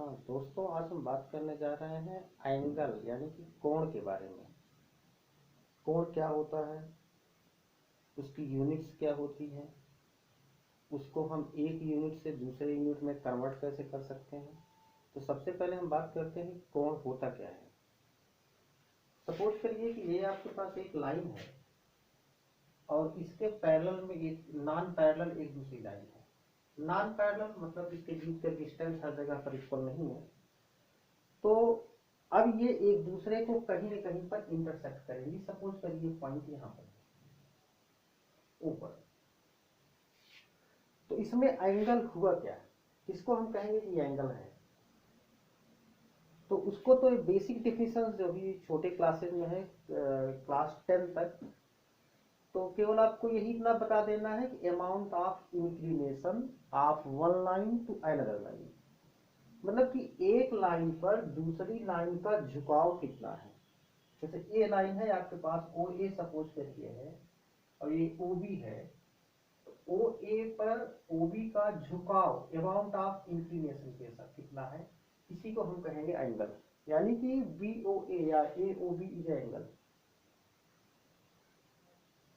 हाँ दोस्तों, आज हम बात करने जा रहे हैं एंगल यानी कि कोण के बारे में। कोण क्या होता है, उसकी यूनिट्स क्या होती हैं, उसको हम एक यूनिट से दूसरे यूनिट में कन्वर्ट कैसे कर सकते हैं। तो सबसे पहले हम बात करते हैं कोण होता क्या है। सपोज करिए कि ये आपके पास एक लाइन है और इसके पैरेलल में एक नॉन पैरेलल एक दूसरी लाइन है। नॉन पैरेलल मतलब इसके बीच का डिस्टेंस हर जगह पर इक्वल नहीं है। तो अब ये एक दूसरे को कहीं न कहीं पर इंटरसेक्ट करेंगी। सपोज करिए पॉइंट यहाँ पर ऊपर, तो इसमें एंगल हुआ क्या, किसको हम कहेंगे कि एंगल है। तो उसको तो बेसिक डेफिनेशन जो भी छोटे क्लासेज में है, क्लास 10 तक, तो केवल आपको यही इतना बता देना है कि amount of inclination of one line to another line, मतलब कि एक लाइन पर दूसरी लाइन का झुकाव कितना है। जैसे ए लाइन है आपके पास, ओ ए सपोज करिए है, और ये ओ बी है। तो ओ ए पर ओ बी का झुकाव अमाउंट ऑफ इंक्लिनेशन के साथ कितना है, इसी को हम कहेंगे एंगल। यानी कि बी ओ ए या ए ओ बी इज एंगल।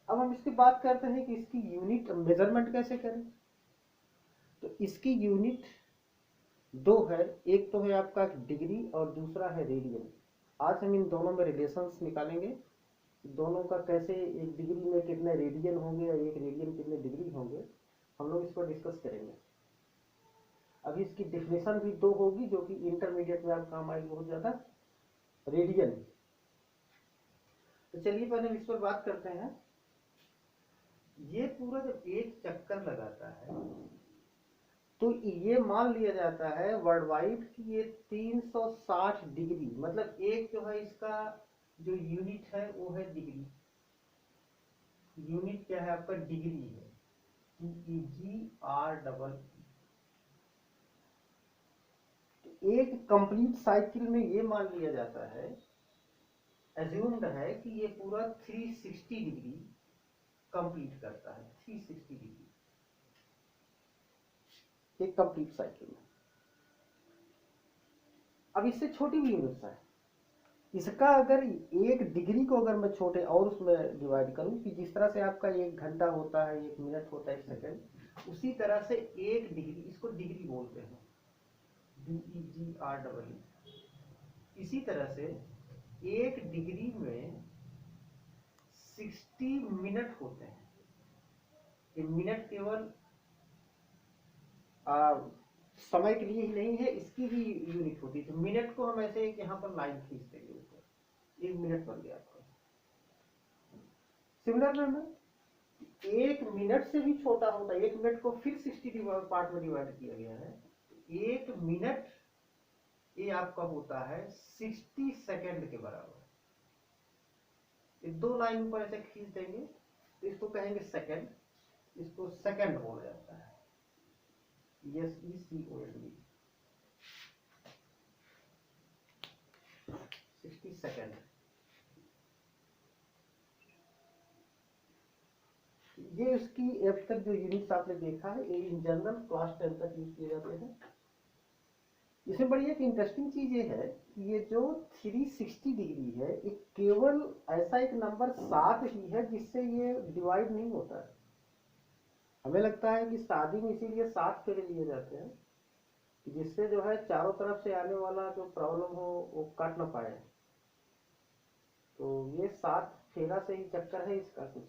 अब हम इसकी बात करते हैं कि इसकी यूनिट मेजरमेंट कैसे करें। तो इसकी यूनिट दो है, एक तो है आपका डिग्री और दूसरा है रेडियन। आज हम इन दोनों में रिलेशंस निकालेंगे, दोनों का कैसे, एक डिग्री में कितने रेडियन होंगे और एक रेडियन कितने डिग्री होंगे, हम लोग इसको डिस्कस करेंगे। अभी इसकी डेफिनेशन भी दो होगी जो कि इंटरमीडिएट में आप काम आएगी बहुत ज्यादा, रेडियन। तो चलिए पहले हम इस पर बात करते हैं। ये पूरा जब एक चक्कर लगाता है तो ये मान लिया जाता है वर्ल्ड वाइड कि ये 360 डिग्री, मतलब एक जो है इसका जो यूनिट है वो है डिग्री। यूनिट क्या है आपका, डिग्री है, DEGR। एक कंप्लीट साइकिल में ये मान लिया जाता है, एज्यूम्ड है कि ये पूरा 360 डिग्री कंप्लीट करता है। 360 डिग्री एक कंप्लीट साइकिल में। अब इससे छोटी भी यूनिट्स है। इसका अगर एक डिग्री को अगर मैं छोटे और उसमें डिवाइड करूं कि जिस तरह से आपका एक घंटा होता है, एक मिनट होता है, एक सेकंड, उसी तरह से एक डिग्री, इसको डिग्री बोलते हैं, DEGR। इसी तरह से एक डिग्री में 60 मिनट होते हैं। ये मिनट केवल समय के लिए ही नहीं है, इसकी भी यूनिट होती है। तो मिनट को हम ऐसे यहाँ पर लाइन खींच देंगे ऊपर, 1 मिनट बन गया आपका। सिमिलर में एक मिनट से भी छोटा होता है, 1 मिनट को फिर 60 पार्ट में डिवाइड किया गया है। एक मिनट ये आपका होता है 60 सेकेंड के बराबर। ये दो लाइन ऊपर ऐसे खींच देंगे तो इसको कहेंगे सेकेंड, इसको सेकेंड बोला जाता है, SECOND, 60 सेकेंड। ये उसकी अब तक जो यूनिट्स आपने देखा है, ये इन जनरल क्लास 10 तक यूज किए जाते हैं। इसमें बड़ी एक इंटरेस्टिंग चीज ये है कि ये जो 360 डिग्री है, ये केवल ऐसा एक नंबर 7 ही है जिससे ये डिवाइड नहीं होता है। हमें लगता है कि शादी में इसीलिए 7 फेरे लिए जाते हैं कि जिससे जो है चारों तरफ से आने वाला जो प्रॉब्लम हो वो काट ना पाए। तो ये 7 फेरा से ही चक्कर है इसका कुछ।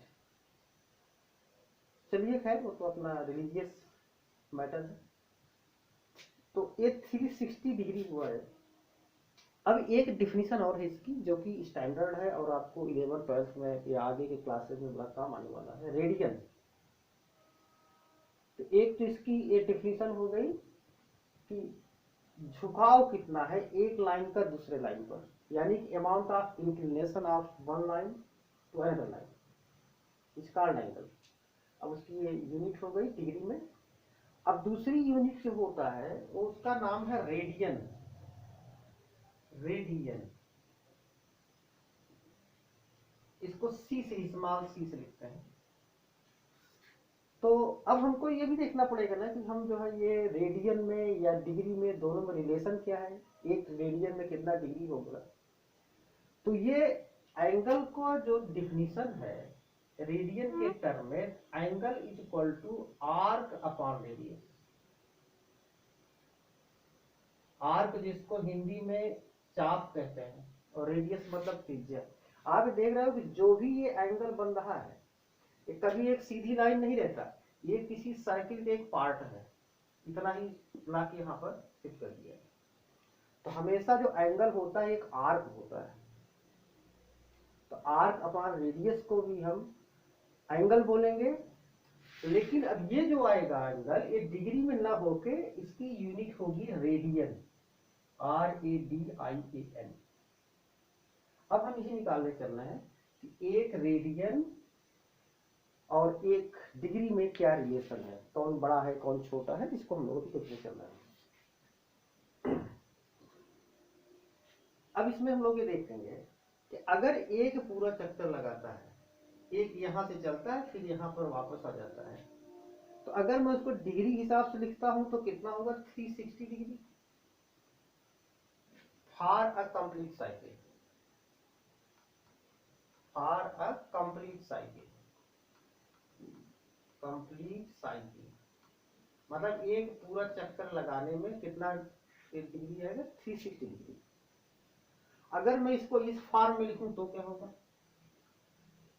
चलिए खैर, वो तो अपना रिलीजियस मैटर है। तो ये 360 डिग्री हुआ है। अब एक डिफिनीशन और है इसकी जो कि स्टैंडर्ड है और आपको 11th-12th में या आगे के क्लासेस में बड़ा काम आने वाला है, रेडियन। तो एक तो इसकी ये डिफिनीशन हो गई कि झुकाव कितना है एक लाइन का दूसरे लाइन पर, यानी कि amount of inclination of one line to another line, इसका एंगल। अब उसकी ये यूनिट हो गई डिग्री में। अब दूसरी यूनिट जो होता है वो उसका नाम है रेडियन। रेडियन, इसको सी से, स्मॉल सी से लिखते हैं। तो अब हमको ये भी देखना पड़ेगा ना कि हम जो है ये रेडियन में या डिग्री में दोनों में रिलेशन क्या है, एक रेडियन में कितना डिग्री होगा। तो ये एंगल को जो डिफिनीशन है रेडियन के टर्म में, angle is equal to arc upon radius. Arc जिसको हिंदी में चाप कहते हैं और रेडियस मतलब त्रिज्या। आप देख रहे हो कि जो भी ये एंगल बन रहा है ये कभी एक सीधी लाइन नहीं रहता, ये किसी सर्किल के एक पार्ट है, इतना ही ला के यहाँ पर फिट कर दिया है। तो हमेशा जो एंगल होता है एक आर्क होता है, तो आर्क अपॉन रेडियस को भी हम एंगल बोलेंगे। लेकिन अब ये जो आएगा एंगल ये डिग्री में ना होके इसकी यूनिट होगी रेडियन, RADIAN। अब हम इसे निकालने चलना है कि एक रेडियन और एक डिग्री में क्या रिलेशन है, कौन बड़ा है कौन छोटा है, इसको हम लोग देखने चलना है। अब इसमें हम लोग ये देखेंगे कि अगर एक पूरा चक्कर लगाता है, एक यहां से चलता है फिर यहां पर वापस आ जाता है, तो अगर मैं उसको डिग्री हिसाब से लिखता हूं तो कितना होगा 360 degree for a complete cycle. For a complete cycle, complete cycle मतलब एक पूरा चक्कर लगाने में कितना डिग्री आएगा 360 डिग्री। अगर मैं इसको इस फॉर्म में लिखूं तो क्या होगा,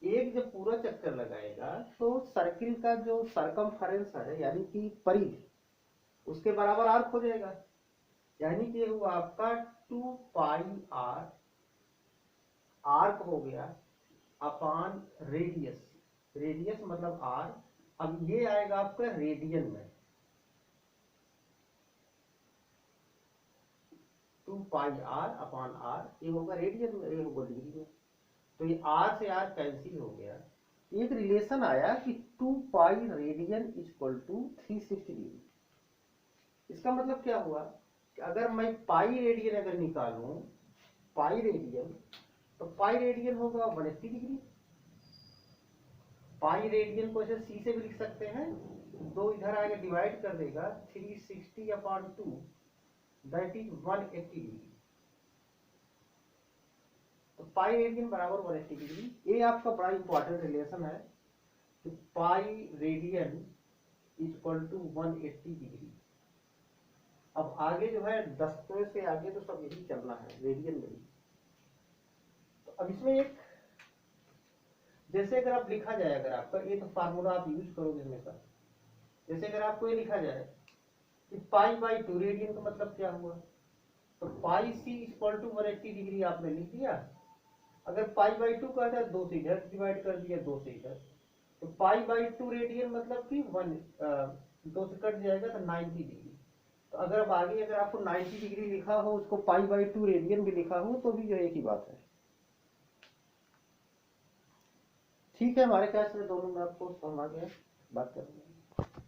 एक जब पूरा चक्कर लगाएगा तो सर्किल का जो सरकमफेरेंस है यानी कि परिधि उसके बराबर आर्क हो जाएगा, यानी कि वो आपका 2 पाई आर आर्क हो गया अपॉन रेडियस। रेडियस मतलब आर। अब ये आएगा आपका रेडियन में, 2 पाई आर अपॉन आर, ये होगा रेडियन में, ये होगा डिग्री में। तो ये आर से आर कैंसिल हो गया, एक रिलेशन आया कि 2 pi radian is equal to 360 degree. इसका मतलब क्या हुआ कि अगर मैं पाई रेडियन अगर निकालूं, पाई रेडियन, तो पाई रेडियन होगा 180 डिग्री। पाई रेडियन को ऐसे सी से भी लिख सकते हैं, दो इधर आएगा डिवाइड कर देगा 360 अपॉन 2 दैट इज 180 डिग्री। तो पाई रेडियन बराबर 180 डिग्री। ये आपका बड़ा इंपॉर्टेंट रिलेशन है कि pi radian is equal to 180 degree. अब आगे जो है 10 से आगे तो सब यही चलना है रेडियन में। तो अब इसमें एक जैसे अगर आप लिखा जाए, अगर आपका ये तो फार्मूला आप यूज करोगे हमेशा, जैसे अगर आपको ये लिखा जाए कि पाई बाई 2 रेडियन का मतलब क्या हुआ, तो पाई सी इक्वल टू 180 डिग्री आपने लिख दिया। अगर पाई बाई 2 का था 2 से इधर डिवाइड कर दिया, 2 से इधर, तो पाई बाई 2 रेडियन मतलब कि 2 से कट जाएगा तो 90 डिग्री। तो अगर अब आगे अगर आपको 90 डिग्री लिखा हो, उसको पाई बाई 2 रेडियन भी लिखा हो, तो भी जो एक ही बात है। ठीक है, हमारे ख्याल से दोनों में आपको समझ आ गया बात करना।